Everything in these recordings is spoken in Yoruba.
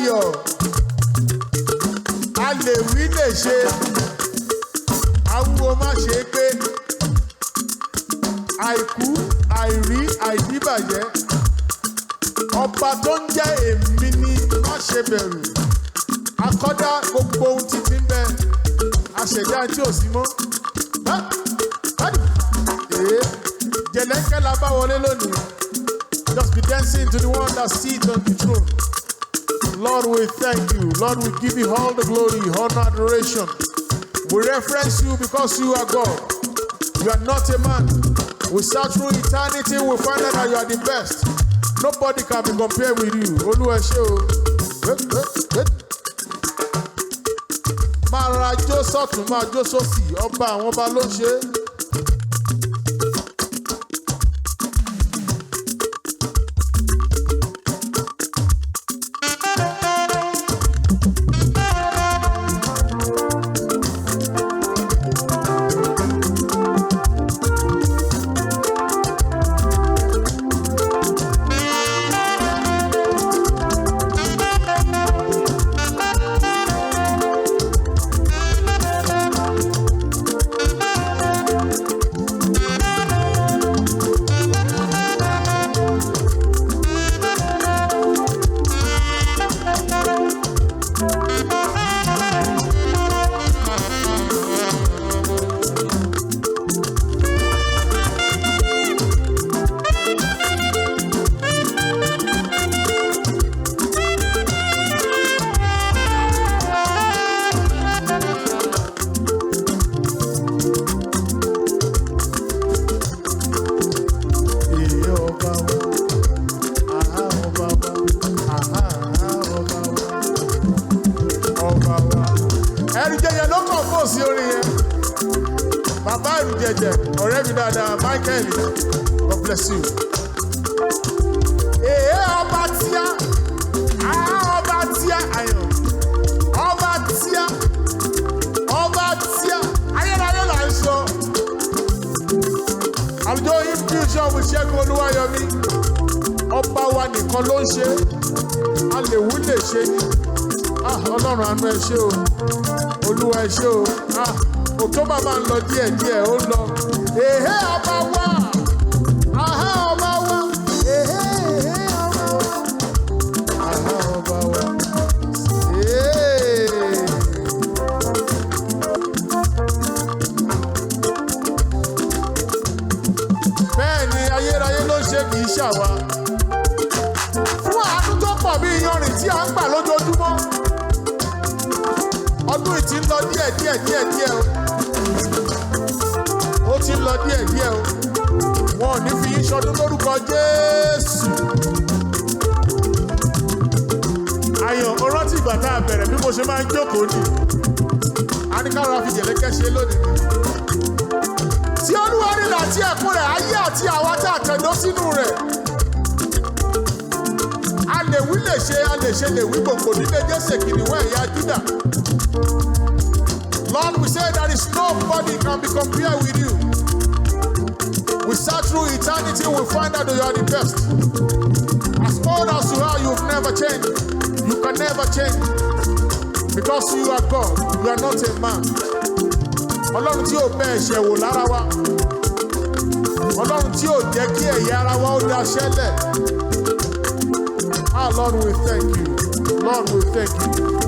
ayọ̀ a lè wí lè ṣe awúwo má ṣe é pé àìkú àìrí àìdíbàjẹ́ ọba tó ń jẹ́ èmi ni má ṣe bẹ̀rù akọ́dá gbogbo ohun títí ń bẹ àṣẹ̀dá tí ò sí mọ́ jẹ̀lẹ́ńkẹ́ la bá wọlé lónìí. Just be dancing to the one that sits on the throne. Lord, we thank you. Lord, we give you all the glory, honor, adoration. We reference you because you are God. You are not a man. We search through eternity, we find out that you are the best. Nobody can be compared with you. Oluwaṣe o. Máa ra jó sọ́tún, máa jó sósì, ọba àwọn ọba ló ń ṣe. God bless you. Ọba tíá, ọba tíá, ayọ̀. Ọba tíá, ayérayé là ń sọ. AlujoHymn future with Segun Oluwayomi. Ọba wa nìkan ló ń ṣe. A lè wú lè ṣe ni. Ọlọ́run àánú ẹ ṣé o. Olúwa ẹ ṣé o. October máa ń lọ díẹ̀ ó ń lọ. Ọba wa. Ọba wa. Ọba wa. Bẹ́ẹ̀ ni ayérayé ló ń ṣe kì í ṣàwa. Fún àánú tó pọ̀ bí iyanrìn tí a ń gbà lójoojúmọ́. Ọdún yìí ti ń lọ díẹ̀ o. Ó ti ń lọ díẹ̀ o. Wọn ò ní fi yín ṣọdún lórúkọ Jésù. Ayọ̀, ó rántí ìgbà tá a bẹ̀rẹ̀ bí mo ṣe máa ń jókòó nì. A ní ká rọra fi jẹ̀lẹ́kẹ́ ṣe lónìí. Tí Olúwa rí láti ẹ̀kún rẹ̀, ayé àti àwa tá a tẹ̀dó sínú rẹ̀. A lè wí lè ṣe, a lè ṣe lè wí gbogbo nílé Jésè kìnìún ẹ̀yà Júdà. Lord, we say there is nobody can be compared with you. We search through eternity, we find out that you are the best. As old as you are, you've never changed. You can never change. Because you are God, you are not a man. Ọlọ́run tí ò bẹ́ ẹ̀ṣẹ̀ wò lára wa. Ọlọ́run tí ò jẹ́ kí ẹ̀yà ara wa ó daṣẹ́lẹ̀. Lord, we thank you. Lord, we thank you.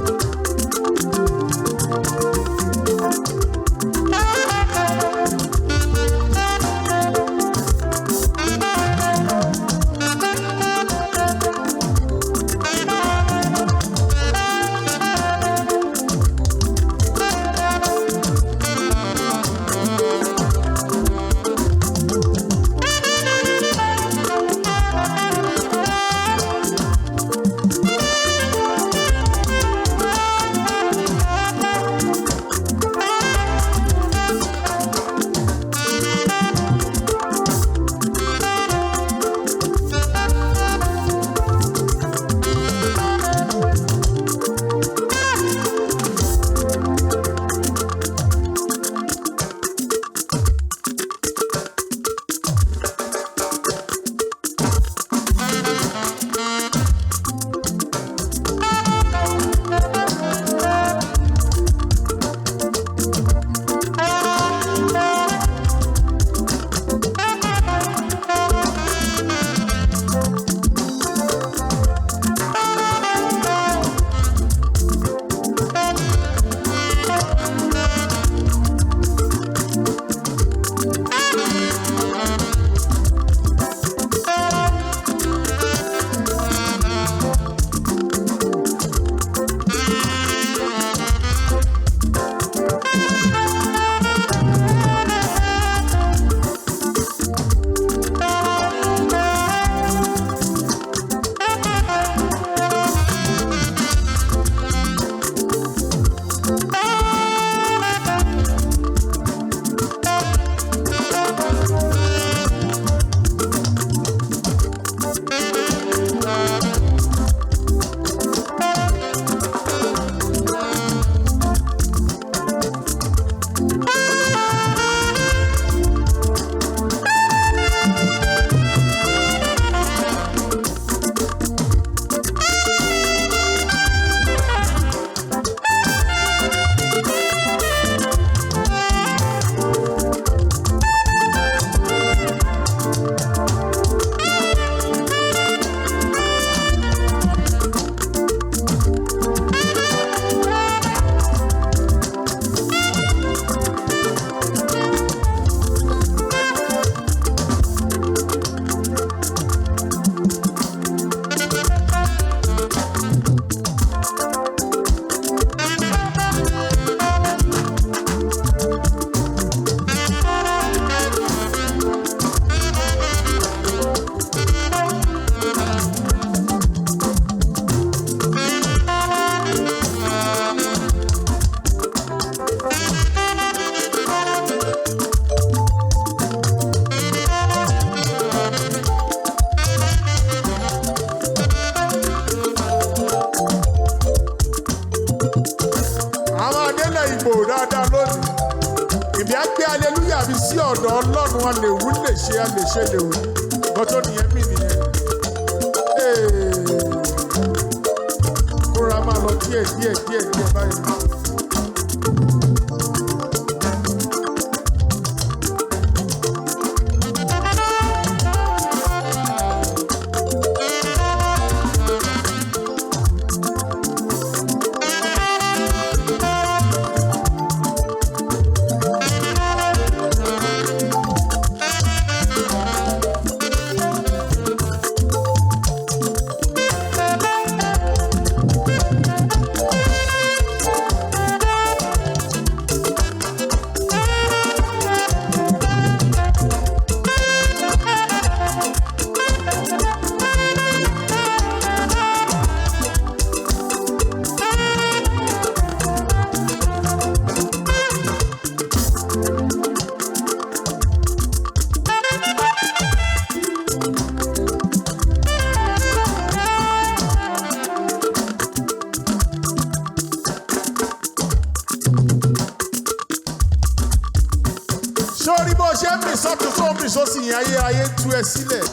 ayé tú ẹ sílẹ̀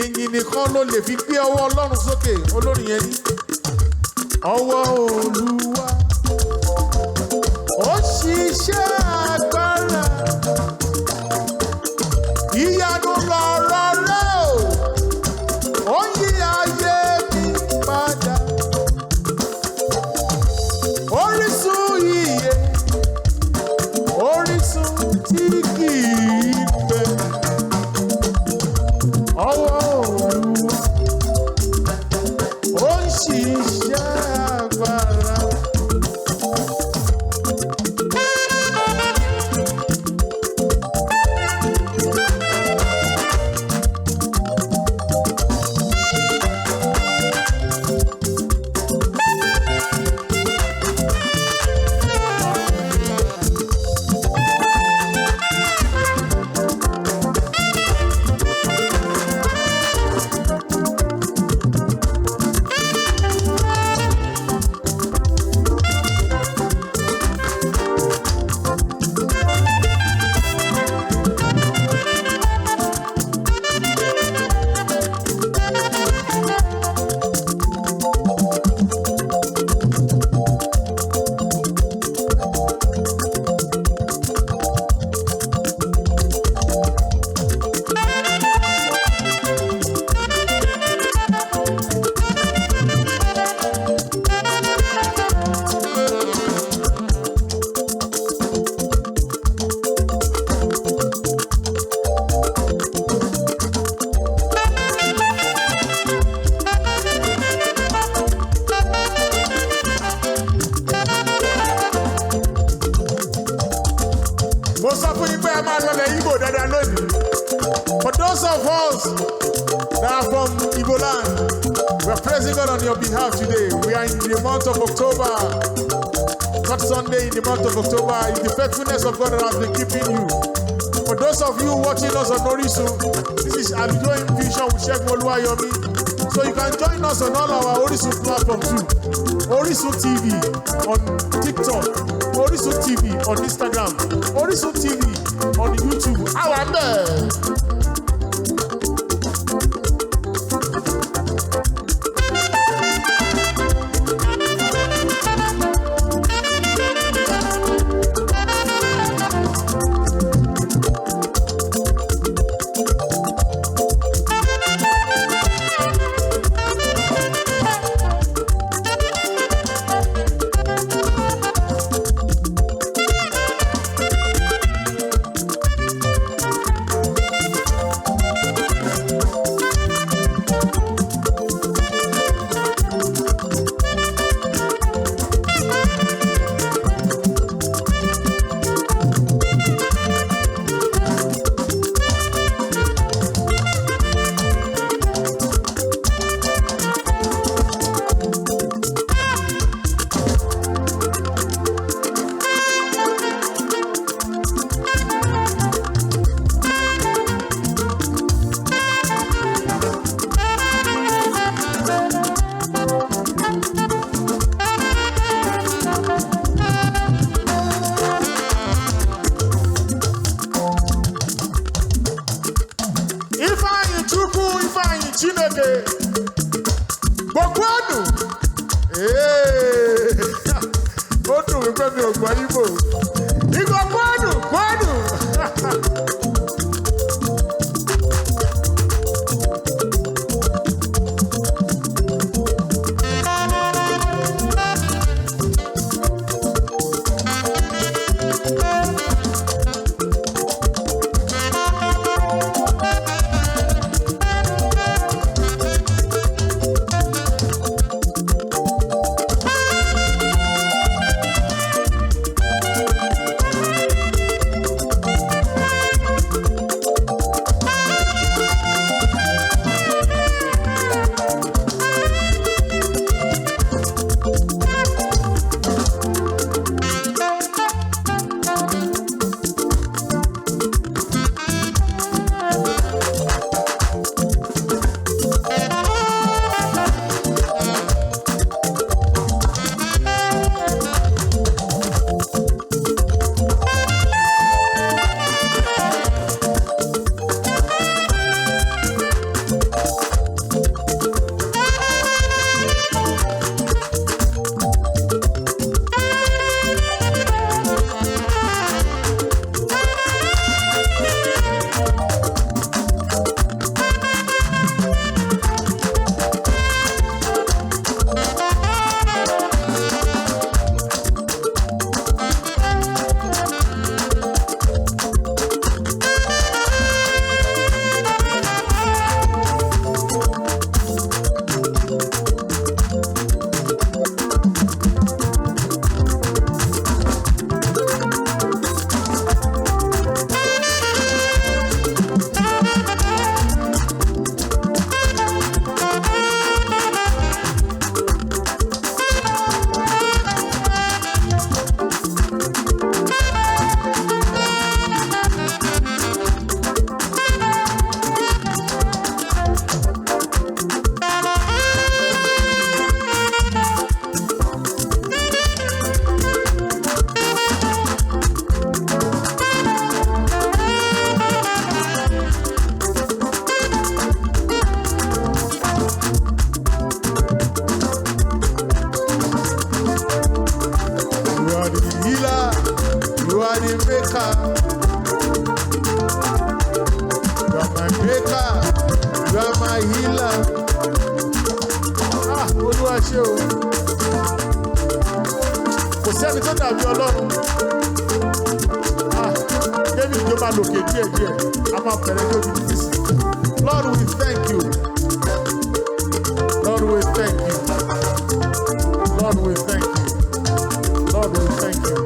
ìyìn nìkan ló lè fi gbé ọwọ́ Ọlọ́run sókè olórin yẹn ní ọwọ́ Olúwa ó ṣiṣẹ́ agbára ìyanu lọ̀rọ̀ rẹ̀ ó yí ayé mi padà orísun ìyè orísun tí kì í ọwọ́ Olúwa ó ń ṣiṣẹ́ agbára. For those of us that are from Igbo land, we are praising God on your behalf today. We are in the month of October. Third Sunday in the month of October. It's the faithfulness of God that has been keeping you. For those of you watching us on Orisun, this is AlujoHymn Vision with Segun Oluwayomi. So you can join us on all our Orisun platforms too. Orisun TV on TikTok, Orisun TV on Instagram, Orisun TV on YouTube. Our man. sókè. Gbogbo ọ̀nù. Ó dùn mí pé mi ò gbọ́ Igbo. Igbo kwọ́nù kwọ́nù. Lord, we thank you. Lord, we thank you. Lord, we thank you. Lord, we thank you.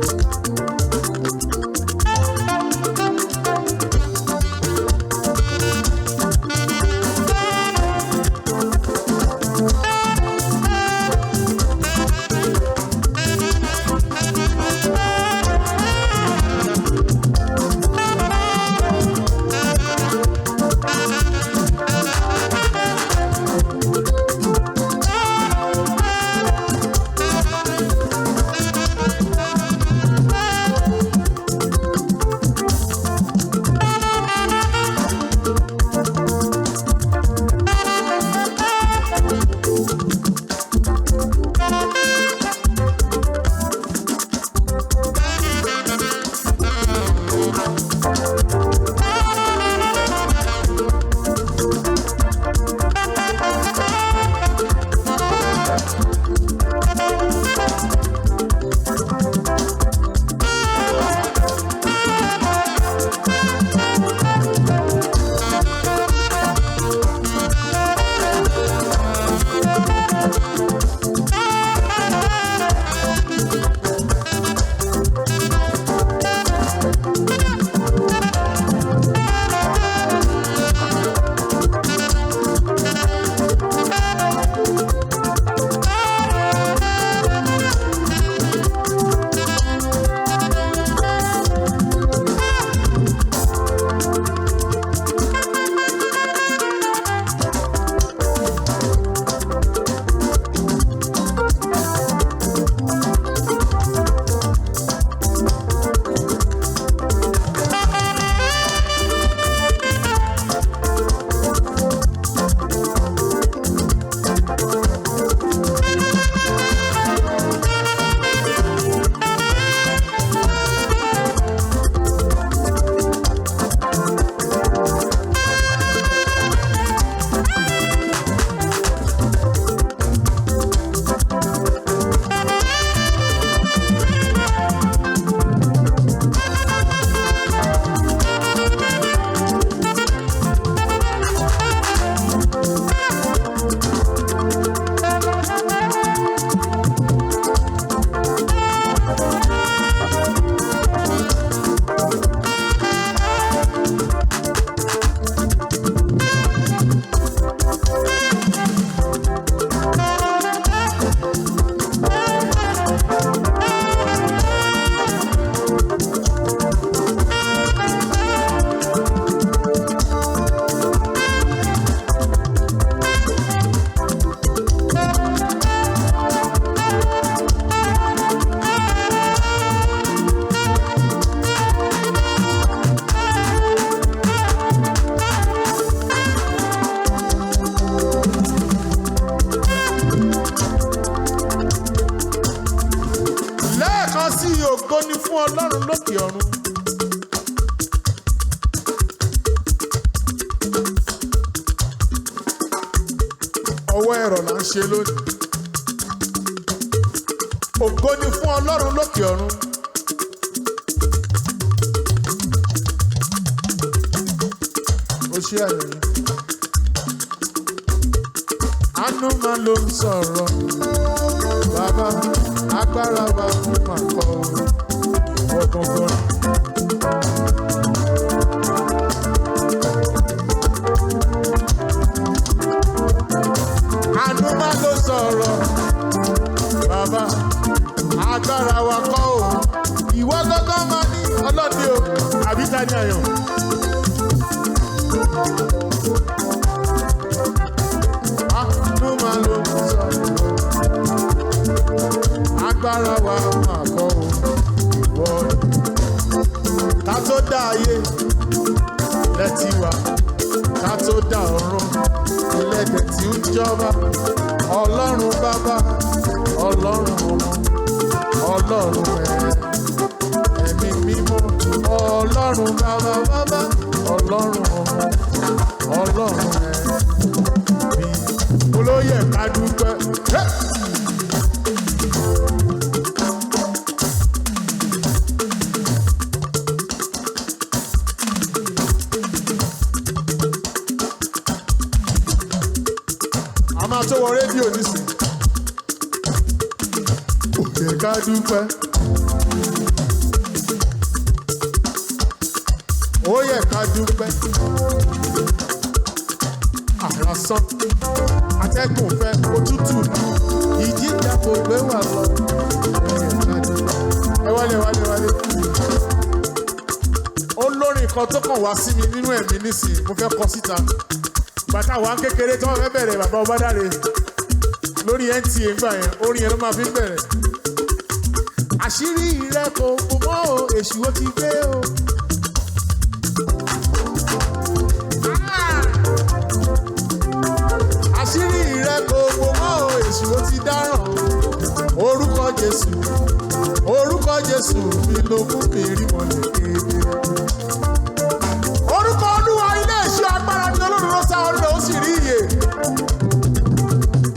Ọlọ́run lókè ọ̀run. Ọwọ́ ẹ̀rọ là ń ṣe lónìí. Ògo ni fún Ọlọ́run lókè ọ̀run. Ó ṣe àyẹ̀yẹ́. Àánú máa ló ń sọ̀rọ̀. Bàbá agbára wa fún màkọ́ ìwọ gangan. Àánú máa ló sọ̀rọ̀. Bàbá agbára wa kọ́ o. Ìwọ gangan máa ní ọlọ́ni o. Àbí ta ni àyàn? Àánú máa ló sọ̀rọ̀. Agbára wa máa kọ́ o. Ìwọ ká tó dá ayé lẹ́tí wa. Ká tó dá ọ̀run ẹlẹ́dẹ̀ tí ń jọba. Ọlọ́run bàbá, Ọlọ́run ọmọ, Ọlọ́run ẹ̀mí mímọ́. Ọlọ́run bàbá bàbá, Ọlọ́run ọmọ, Ọlọ́run ẹ̀mí. Olóyè ká dúpẹ́. A máa tó wọ rédíò nísìn. Òkè ká dúpẹ́. Ó yẹ ká dúpẹ́. Àrà sán. Atẹ́gùn fẹ́ òtútù nù. Ìjìjà kò gbé wà lọ. Ó yẹ ká dúpẹ́. Ẹ wálé. Olórin kan tó kàn wá sí mi nínú ẹ̀mí nísìn. Mo fẹ́ kọ síta. Bàtà wà kékeré tí wọ́n fẹ́ bẹ̀rẹ̀ bàbá Ọbádáre lórí NTA gbà yẹn, orin yẹn ló máa fi ń bẹ̀rẹ̀. Àṣírí rẹ kò bò mọ́ o, èṣù ó ti gbé o. Àṣírí rẹ kò bò mọ́ o, èṣù ó ti dáràn. Orúkọ Jésù mi ló mú mi rí mọ́lẹ̀ kéde. Orúkọ Olúwa ilé ìṣọ́ agbára ni Ọlọ́run ló sá ọ̀rọ̀ ó sì rí ìyè.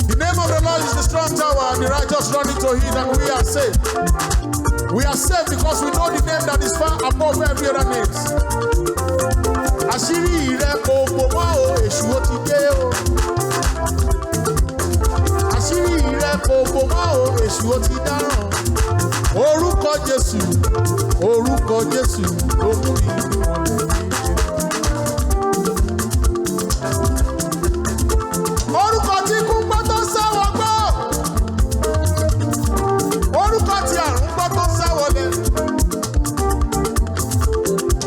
The name of the Lord is the strong tower and the righteous run into it and we are saved. We are saved because we know the name that is far above every other name. Àṣírí rẹ kò bò mọ́ o, èṣù ó ti dé o. Àṣírí rẹ kò bò mọ́ o, èṣù ó ti dáràn. Orúkọ Jésù ló mú ìlú wọn lè ní. Orúkọ tí kú ń gbọ́ tó sáwọ́ gbọ́. Orúkọ tí àrùn gbọ́ tó sáwọlẹ̀.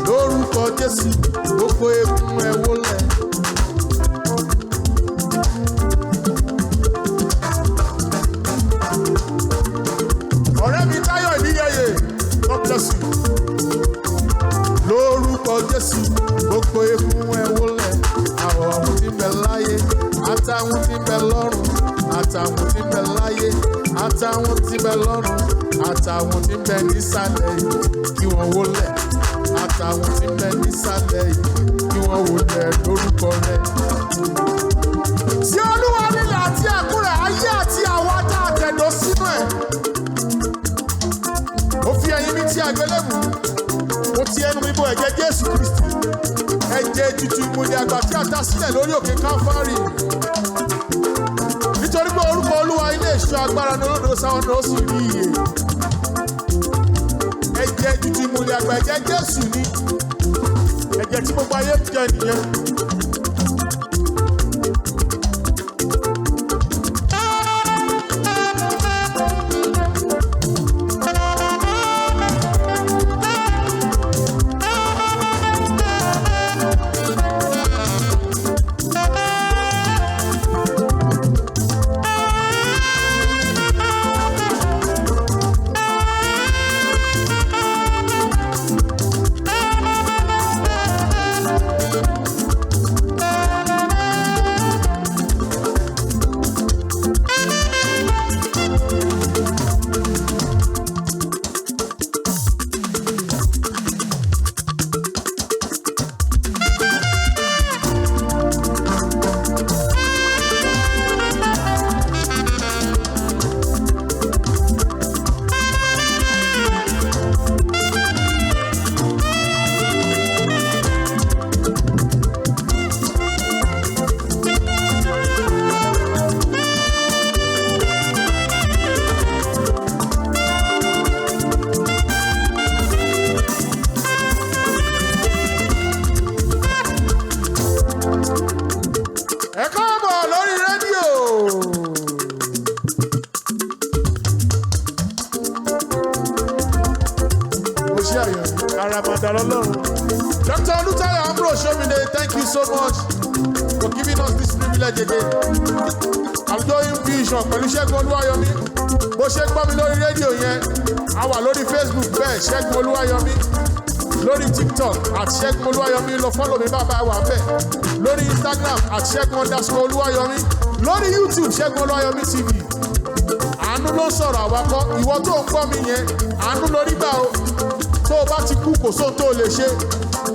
Lórúkọ Jésù gbogbo egun ẹ wólẹ̀. Ọ̀rẹ́ mi Táyọ̀ Ìbíyẹyẹ, God bless you. Lórúkọ Jésù gbogbo egun ẹ wólẹ̀. Àwọn ọ̀hún ti bẹ̀ láyé. Àtàwọn tí ń bẹ lọ́run, àtàwọn tí ń bẹ láyé, àtàwọn tí ń bẹ lọ́run, àtàwọn tí ń bẹ nísàlẹ̀ yìí kí wọ́n wólẹ̀, àtàwọn tí ń bẹ nísàlẹ̀ yìí kí wọ́n wólẹ̀ lórúkọ rẹ̀. Tí Olúwa nílẹ̀ àti ẹ̀kún rẹ̀, ayé àti àwọn tá a tẹ̀dọ̀ sínú ẹ̀. Ó fi ẹyin mi tí àgbélébùú, ó ti ẹnu mi bọ ẹ̀jẹ̀ Jésù Kristi. Ẹ̀jẹ̀ ètùtù ìmùlẹ̀ àgbà tí a ta sílẹ̀ lórí òkè Káfárì. Nítorí pé orúkọ Olúwa ilé ìṣọ́ agbára ní olódodo sáwọn náà ó sì rí ìyè. Ẹ̀jẹ̀ ètùtù ìmùlẹ̀ àgbà ẹ̀jẹ̀ Jésù ni. Ẹ̀jẹ̀ tí gbogbo ayé jẹ nìyẹn. Ẹ káàbọ̀ lórí rédíò. Mo ṣe àyẹ̀wò àràmàdà lọ́lọ́run. Dr. AlujoHymn, thank you so much for giving us this privilege again. AlujoHymn Vision pẹ̀lú Segun Oluwayomi. Bó ṣe gbọ́ mi lórí rédíò yẹn, a wà lórí Facebook bẹ́ẹ̀ Segun Oluwayomi. Lórí TikTok @Segun Oluwayomi, lọ follow mi bàbá wà bẹ́ẹ̀. Lórí Instagram @Segun_Oluwayomi. Lórí YouTube Segun Oluwayomi TV. Àánú ló sọ̀rọ̀ àwakọ́. Ìwọ tó ń gbọ́ mi yẹn, àánú lórí gbà o. Tó o bá ti kú kò sóhun tó o lè ṣe.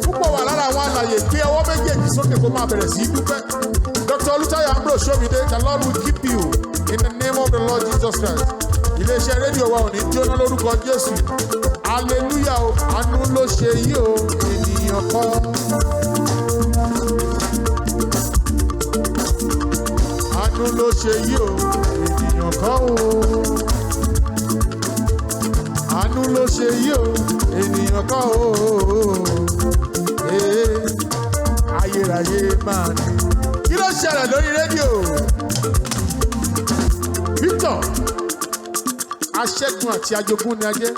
Púpọ̀ wà lára àwọn àlàyé gbé ọwọ́ méjèèjì sókè kó máa bẹ̀rẹ̀ sí í dúpẹ́. Dr. AlujoHymn, the Lord will keep you in the name of the Lord Jesus Christ. Iléeṣẹ́ rédíò wa ò ní jóná lórúkọ Jésù. Hallelujah o, àánú ló ṣe yí o, ènìyàn kan. Àánú ló ṣe yí o, ènìyàn kan o. Àánú ló ṣe yí o, ènìyàn kan o. Ayérayé máa ní. Kí ló ṣẹlẹ̀ lórí rédíò? Victor, aṣẹ́gun àti ajogún ni a jẹ́.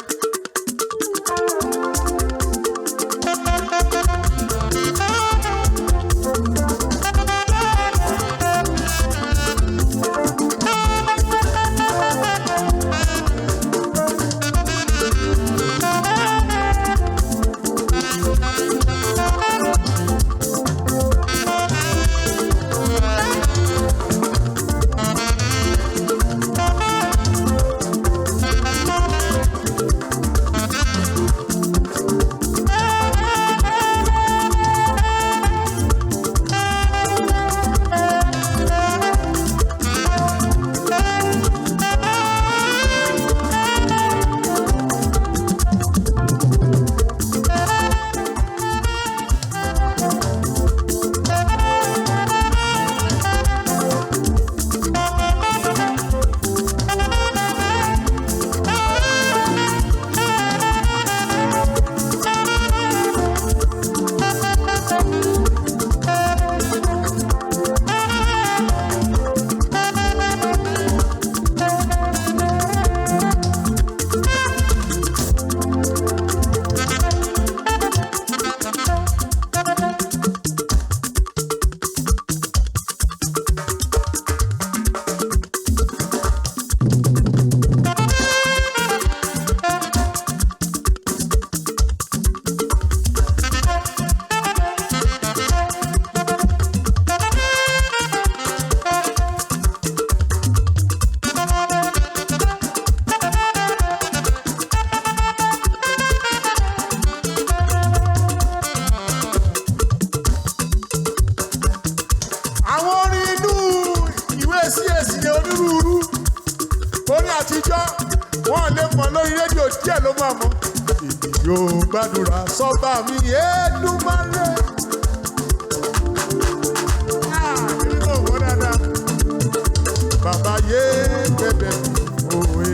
Gbàdúrà sọ́ba mi Èdùmàrè. Nínú òwò dáadáa. Bàbá yé bẹ̀bẹ̀ òwe.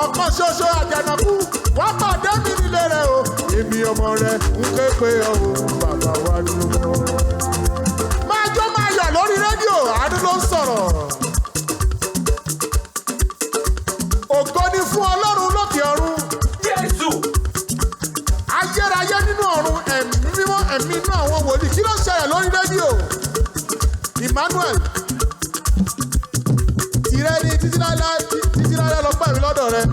Ọ̀kan ṣoṣo àjànàkú wá pàdé mi nílé rẹ̀ o. Èmi ọmọ rẹ̀ ń ké pé ọ̀hún bàbá wa dúró. Máa jó máa yọ̀ lórí rédíò, àánú ló ń sọ̀rọ̀. Ògo ni fún Ọlọ́run lókè ọ̀run. Ayérayé nínú ọ̀run, ẹ̀mí mímọ́, ẹ̀mí inú àwọn wòlíì. Kí ló ń ṣẹlẹ̀ lórí rédíò? Emmanuel, tìrẹ ni títí láíláí lọ gbà mí lọ́dọ̀ rẹ.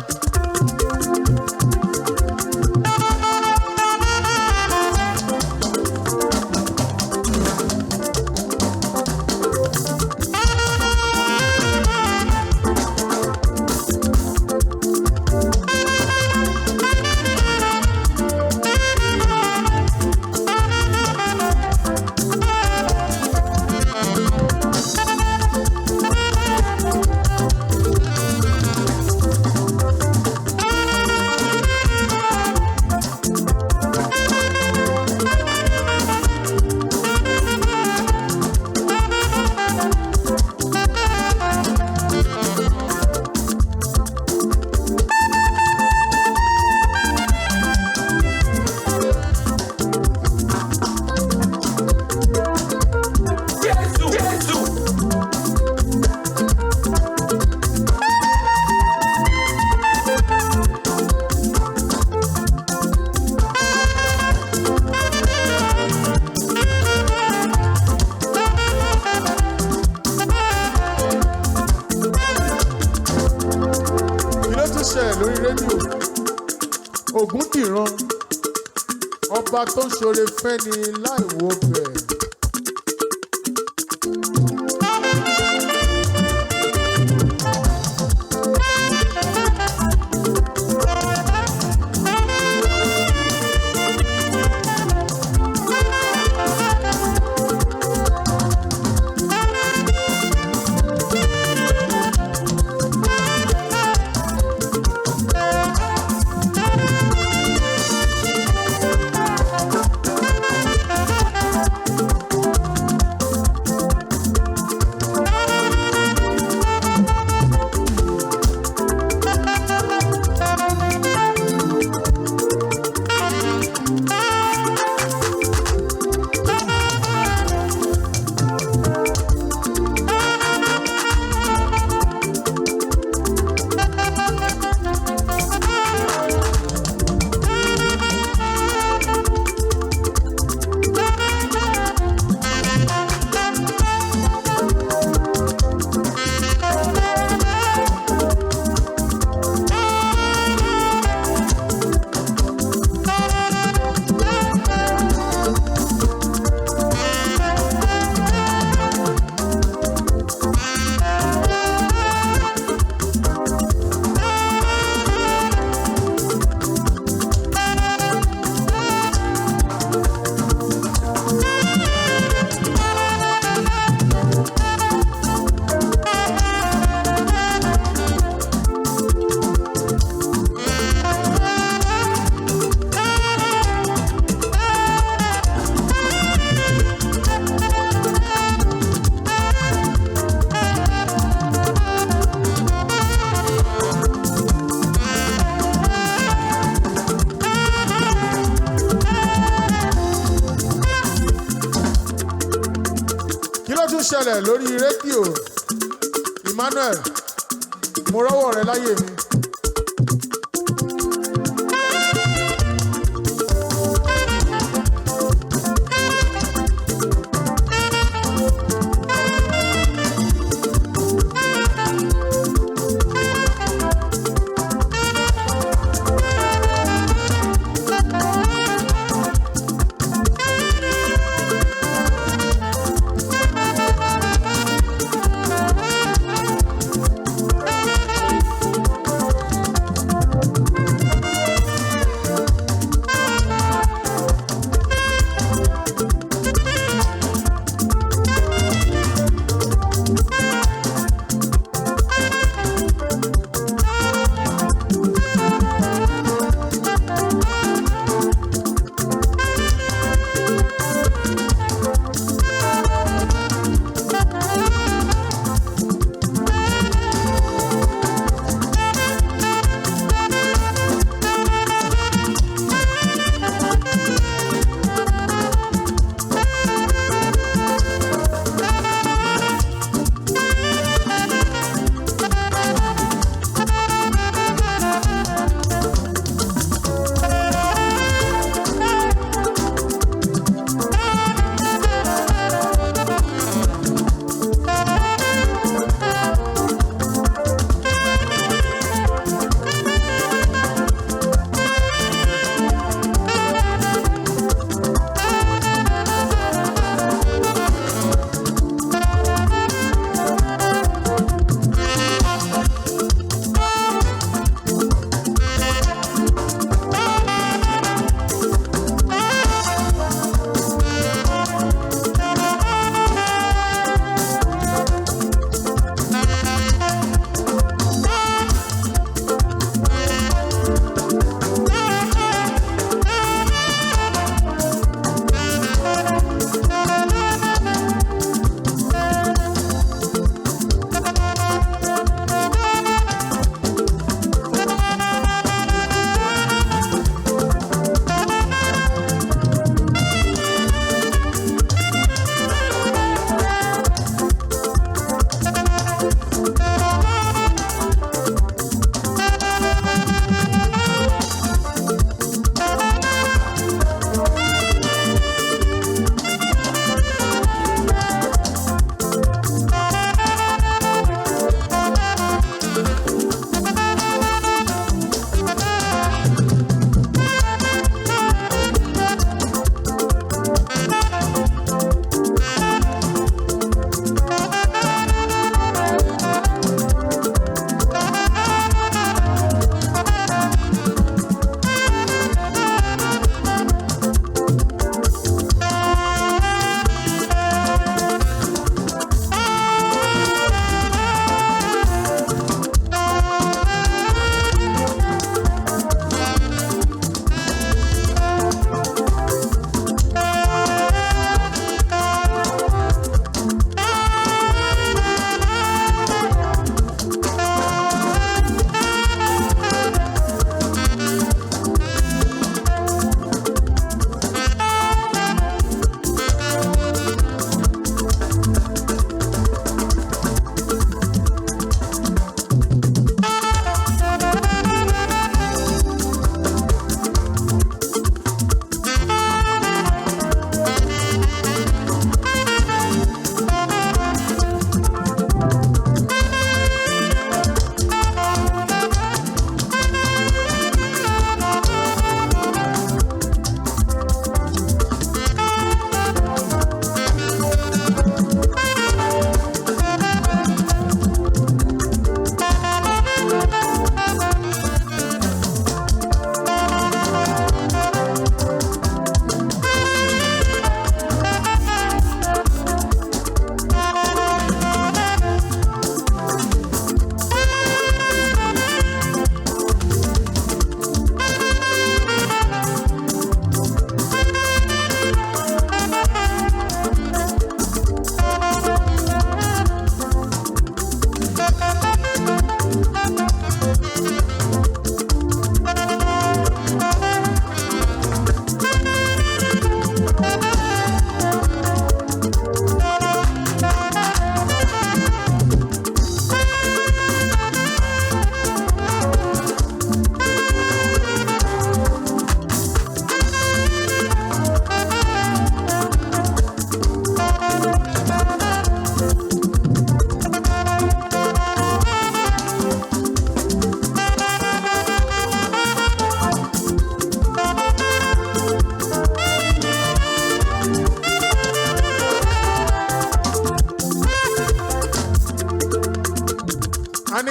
ọba tó ń ṣoore fẹ́ni láì wo bẹ̀. Ṣẹlẹ̀ lórí rédíò Emmanuel mo rọ́wọ́ rẹ láyé mi.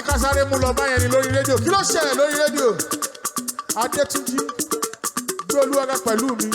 ní ká sáré mú lọ báyẹn ní lórí rédíò kí ló ṣẹlẹ̀ lórí rédíò Adétúnjí gbé Olúwa pẹ̀lú mi.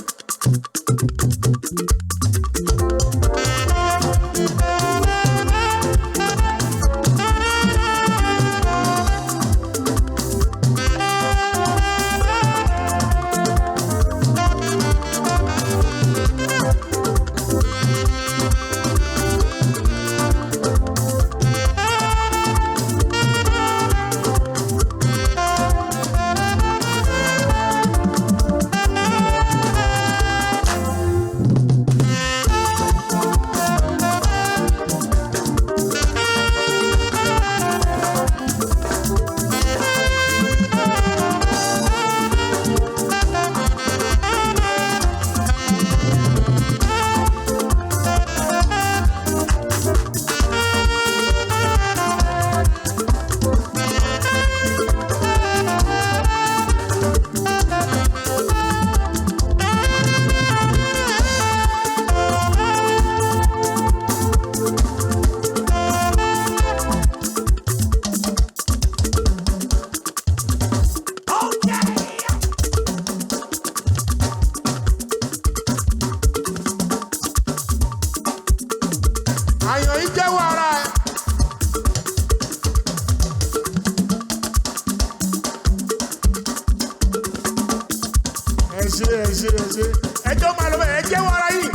ẹjọ́ máa lọ bẹ́ẹ̀ ẹ jẹ́wọ́ ara yìí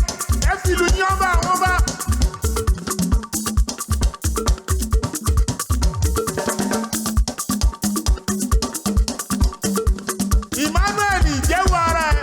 ẹ fi ìlú yín ọba àwọn ọba. Emmanuel jẹ́wọ́ ara ẹ.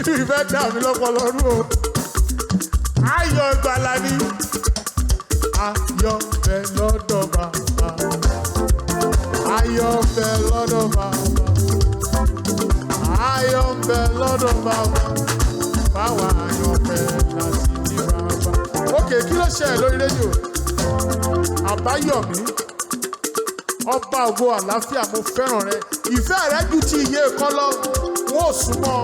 Onídìí fẹ́ dà mí lọ́pọ̀lọ́rùn o. Ayọ̀ ìgbàlà ni. Ayọ̀ bẹ lọ́dọ̀ bàbá. Ayọ̀ bẹ lọ́dọ̀ bàbá. Ayọ̀ bẹ lọ́dọ̀ bàbá. Báwa ayọ̀ bẹ láti ní bàbá. Ókè kí ló ṣe lórí rédíò? Àbáyọ̀mí. Ọba ògo àlàáfíà mo fẹ́ràn rẹ. Ìfẹ́ rẹ ju ti iye kan lọ. Wọ́n ò súnmọ́.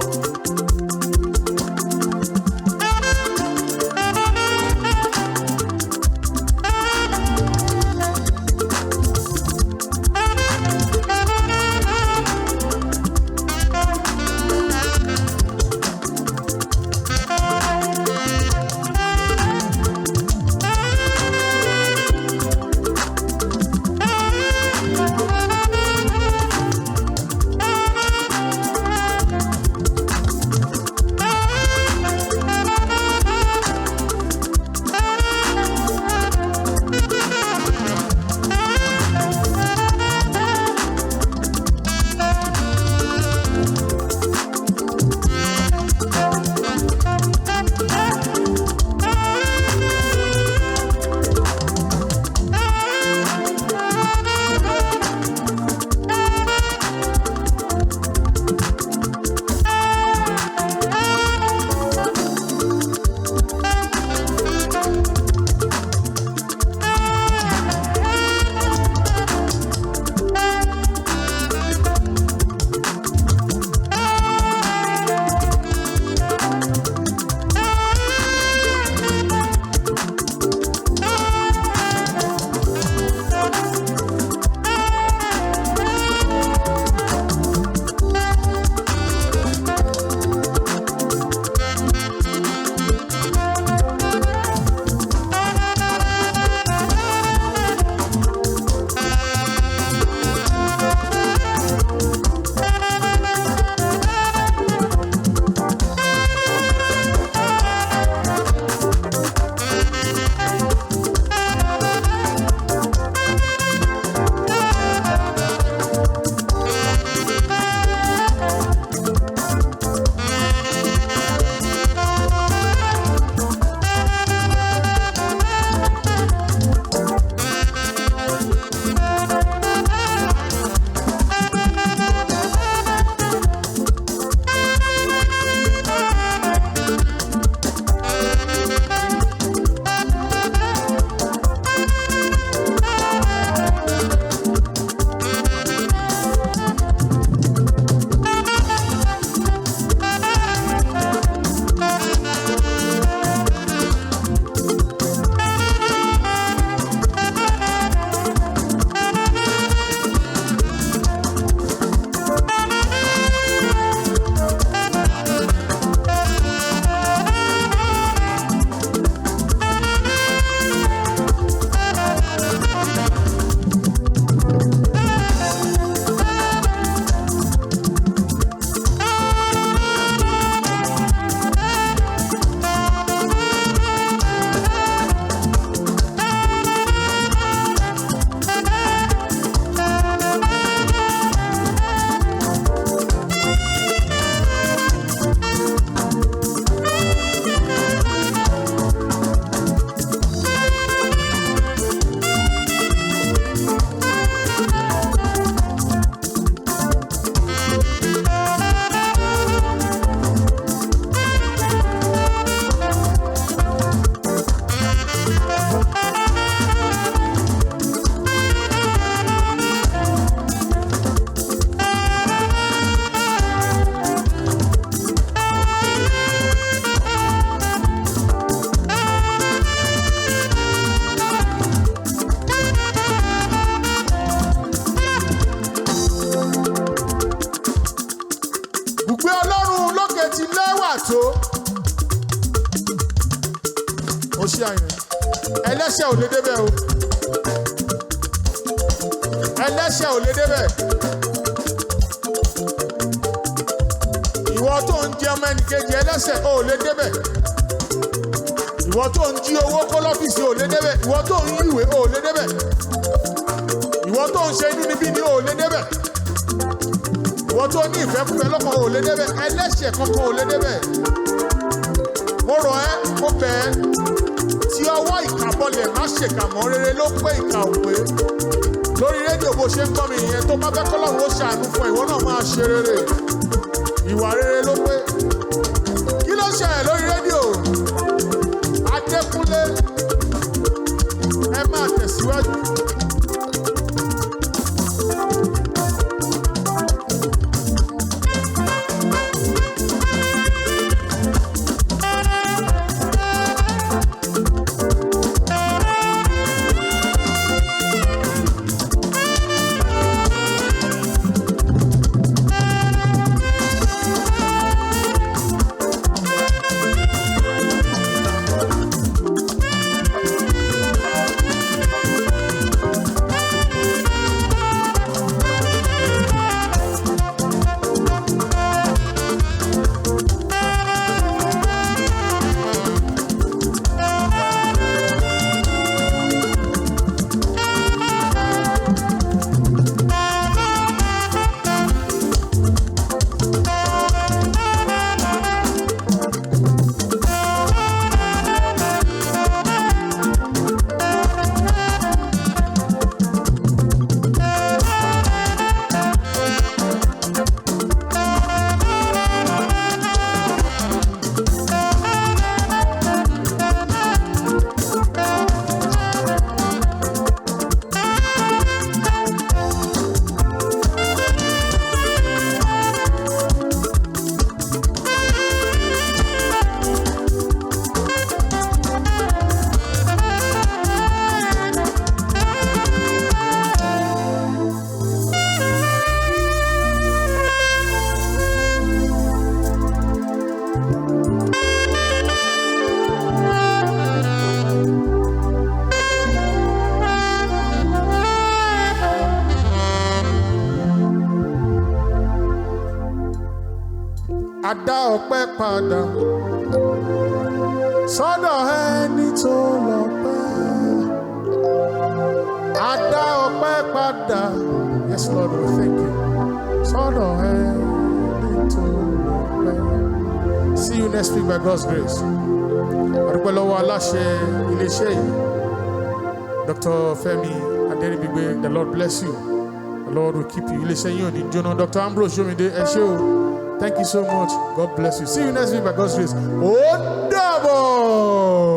ẹlẹ́ṣẹ̀ ò lè débẹ̀ o. Ẹlẹ́ṣẹ̀ ò lè débẹ̀. Ìwọ tó ń jẹ ọmọ ẹnìkejì ẹlẹ́ṣẹ̀ ò lè débẹ̀. Ìwọ tó ń jí owó kó lọ́fíìsì ò lè débẹ̀. Ìwọ tó ń yíwèé ò lè débẹ̀. Ìwọ tó ń ṣe inú níbí ni ò lè débẹ̀. Ìwọ tó ní ìfẹ́kúfẹ́ lọ́kàn ò lè débẹ̀. Ẹlẹ́ṣẹ̀ kankan ò lè débẹ̀. Mo rọ̀ ẹ́, mo bẹ̀ ẹ́. Tí ọwọ́ ìkà bọlẹ̀ má ṣèkà mọ́, rere ló pé ìkà ò pé. Lórí rédíò bó ṣe ń gbọ́ mi ìyẹn tó bá fẹ́ kọ́lọ́run ó ṣàánú fún ìwọ náà máa ṣe rere. Ìwà rere ló pé. Kí ló ṣẹlẹ̀ lórí rédíò? Adékúnlé, ẹ máa tẹ̀síwájú. Adá ọpẹ́ padà sọ́dọ̀ ẹni tó lọ́pẹ́. Adá ọpẹ́ padà, yes Lord, we thank you. Sọ́dọ̀ ẹni tó lọ́pẹ́. See you next week by God's grace. Adúpẹ́ lọ́wọ́ aláṣẹ iléeṣẹ́ yìí, Dr. Femi Aderibigbe. The Lord bless you. The Lord will keep you. Iléeṣẹ́ yìí ò ní jóná. Dr. Ambrose Yomide, ẹ ṣé o. Thank you so much. God bless you. See you next week by God's grace. Oh, double!